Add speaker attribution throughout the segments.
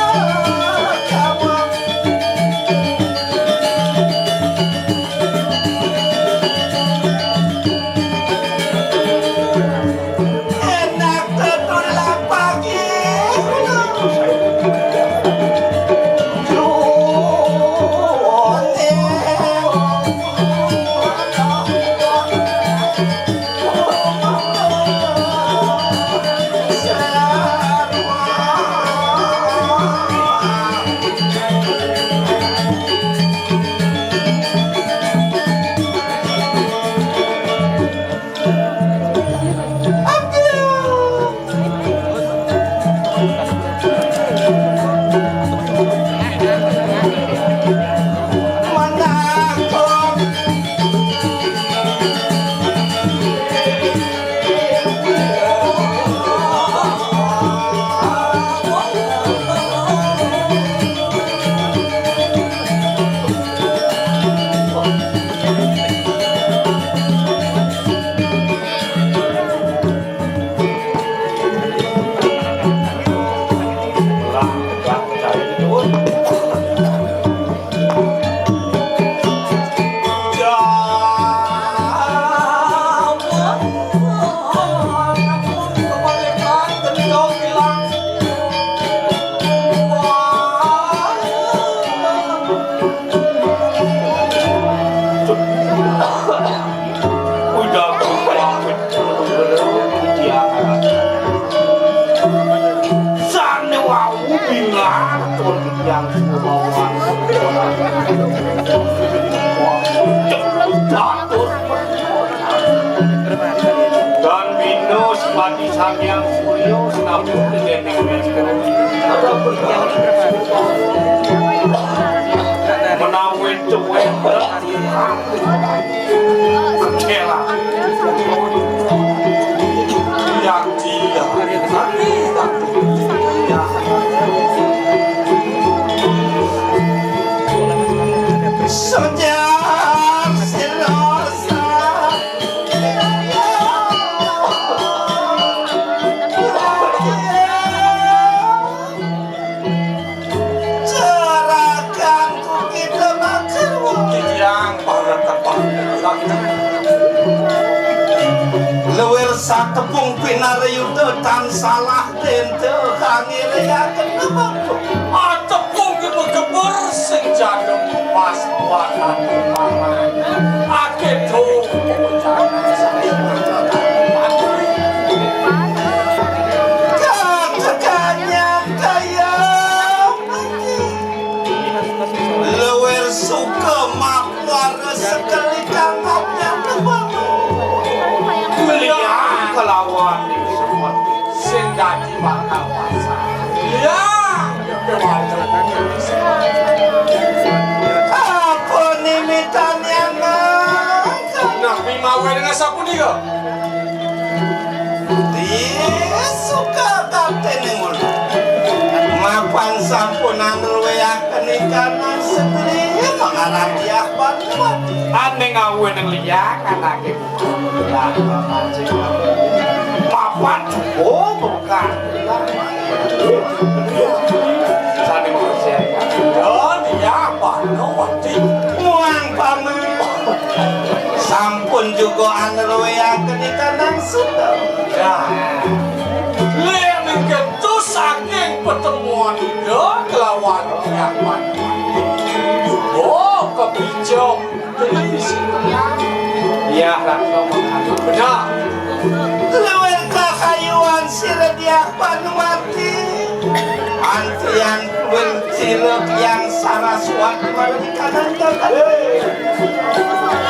Speaker 1: Mereka atur yang kumawan dan binus mati sangyang suryo senapun dengan menawin cuwek kela yang dia sejak silosa cerahkan ku kita makan yang para lewel satepung pinarayuda tan salah tente kangirayaken nebang atepung gebur sing jagem pas wakan paman aketo katakannya kaya lewel suka makwar sekali tanggapnya nebang melihat kelawan semua sing dadi bakal puasa ya apa nimitan yang nabi mawe dengan sapu nika dia suka kapten ngul mapan sampunan luweaken ikanan sedri mengarah dia bantuan ane ngawe nang liya kanake papan oh bukan sane manusia dan dia apa no wati muang pamen sampun juga anruyaken ikanan suda ya lian itu saking pertemuan itu kelawan nyaman oh kebijak dari situ ya langsung benar lewat kakayuan sirediah panuwati antrian benciluk yang saraswati malah kanan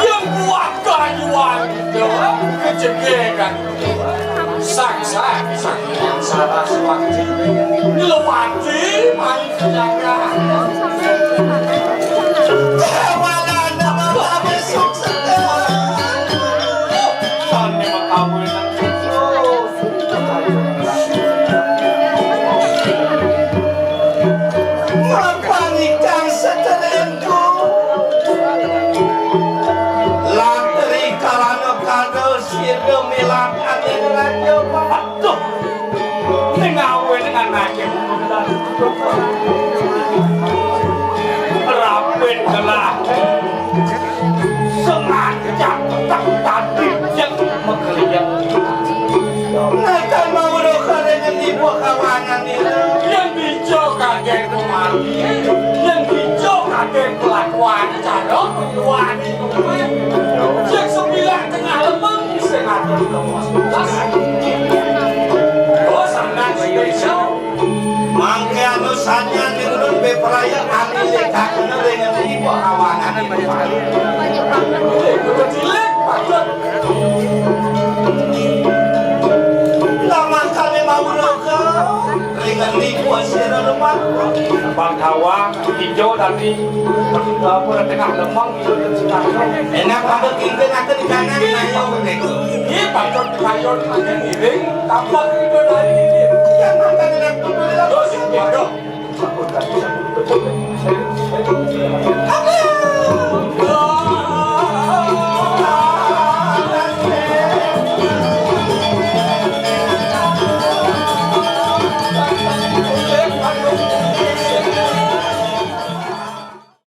Speaker 1: yang buat kayuan itu kejegekan sang yang saraswati lewati main kejaga rapin telah sengaja tak tadi yang menggeliat nakan mau doka dengan ibu kawangan itu yang hijau kaget kemari yang hijau kaget kelakuan cara perjuangan itu yang sembilan tengah lemeng sengaja kemas oh sangat spesial mangke anu sanya nurun beperaya ali lekaken dengan ibu kawangan itu cilik patut lama kali mau roka dengan ibu asira lemah bangkawa hijau tadi apa tengah lemang itu sekarang enak pada kinten akan di kanan ayo begitu ini patut kayon akan giring tampak itu dari ini yang makan enak terus ya dong apa